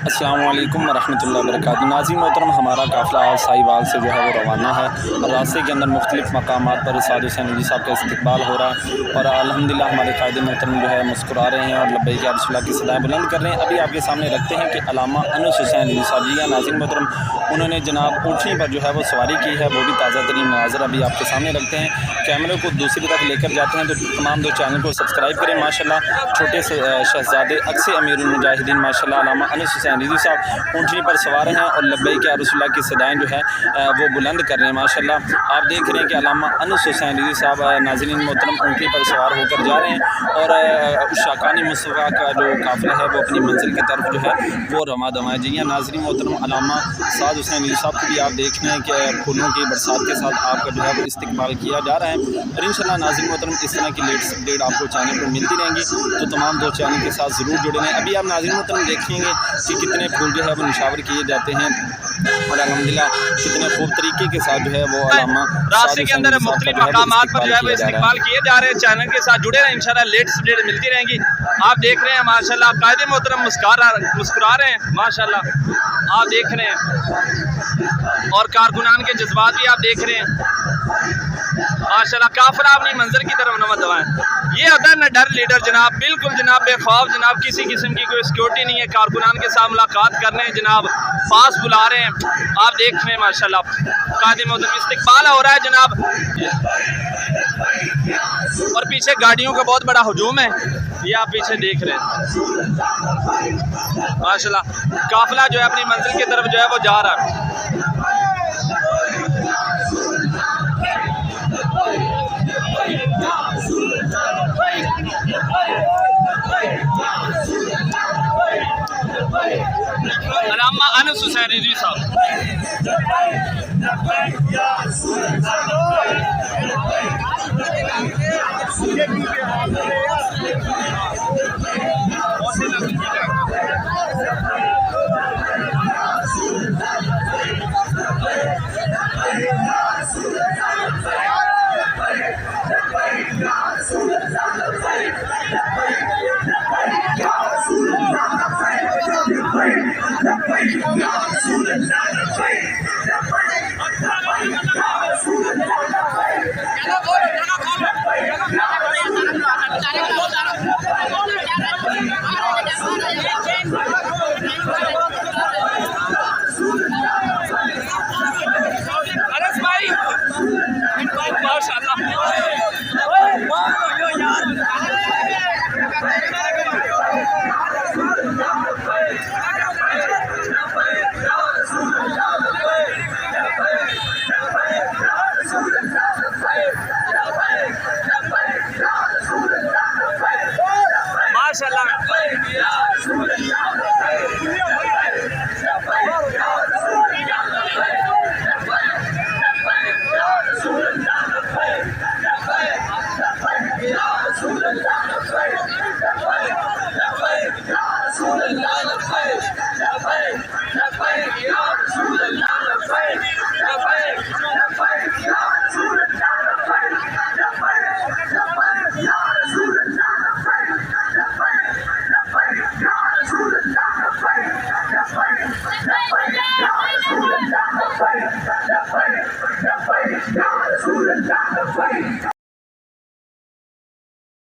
अस्सलामु अलैकुम वरहमतुल्लाहि वबरकातुहू। नाज़रीन मोहतरम, हमारा काफ़िला आज साहिवाल से जो है वो रवाना है और रास्ते के अंदर मुख्तलिफ़ मकामात पर उस्ताद हुसैन रिज़वी साहब का इस्तकबाल हो रहा है और अल्हम्दुलिल्लाह हमारे कायदे मोहतरम जो है मुस्कुरा रहे हैं और लब्बैक या रसूलल्लाह की सदाएँ बुलंद कर रहे हैं। अभी आपके सामने रखते हैं कि अल्लामा अनस हुसैन रिज़वी साहब जी या नाज़रीन मोहतरम, उन्होंने जनाब ऊँटनी पर जो है वो सवारी की है, वो भी ताज़ा तरीन मनाज़र अभी आपके सामने रखते हैं। कैमरे को दूसरी तरफ लेकर जाते हैं तो तमाम दो चैनल को सब्सक्राइब करें। माशाल्लाह छोटे से शहज़ादे अक्से अमीरुल मुजाहिदीन माशाल्लाह अल्लामा अनस हुसैन रिज़वी साहब ऊँटनी पर सवार हैं और लब्बैक या रसूलल्लाह की सदाएँ जो है वो बुलंद कर रहे हैं। माशाल्लाह आप देख रहे हैं कि अल्लामा अनस हुसैन रिज़वी साहब नाज़रीन मोहतरम ऊँटनी पर सवार होकर जा रहे हैं और शाकानी मुस्तफ़ा का जो काफ़िला है वो अपनी मंजिल की तरफ जो है वो रवा दवा है। जी हाँ नाज़रीन मोहतरम, अल्लामा साद हुसैन रिज़वी साहब को भी आप देख रहे हैं कि फूलों की बरसात के साथ आपका जो है वो इस्तकबाल किया जा रहा है और इंशाल्लाह नाज़रीन मोहतरम इस तरह की लेटेस्ट अपडेट आपको चैनल पर मिलती रहेंगी, तो तमाम दो चैनल के साथ ज़रूर जुड़े रहें। अभी आप नाज़रीन मोहतरम देखेंगे कि कितने फूल जो है वो निशावर किए जाते हैं और अल्हम्दुलिल्लाह कितने खूब तरीके के साथ जो है वो अल्लामा रास्ते के अंदर मुख्तलिफ मकामात पर जो है वो इस्तेमाल किए जा रहे हैं। चैनल के साथ जुड़े रहें, इंशाल्लाह लेटेस्ट अपडेट मिलती रहेंगी। आप देख रहे हैं माशाल्लाह कायदे मोहतरम मुस्कुरा रहे हैं माशाल्लाह आप देख रहे हैं और कारकुनान के जज्बात भी आप देख रहे हैं माशाल्लाह। काफिला अपनी मंजिल की तरफ नवा दवाएं। ये अदर न डर लीडर जनाब, बिल्कुल जनाब बेखौफ जनाब, किसी किस्म की कोई सिक्योरिटी नहीं है। कारकुनान के साथ मुलाकात करने हैं जनाब, पास बुला रहे हैं। आप देख रहे हैं माशाल्लाह कायदे मोहतरम इस्तकबाल हो रहा है जनाब और पीछे गाड़ियों का बहुत बड़ा हुजूम है, ये आप पीछे देख रहे हैं माशाल्लाह। काफिला जो है अपनी मंजिल की तरफ जो है वो जा रहा है। अल्लामा अनस हुसैन रिज़वी साहब माशाल्लाह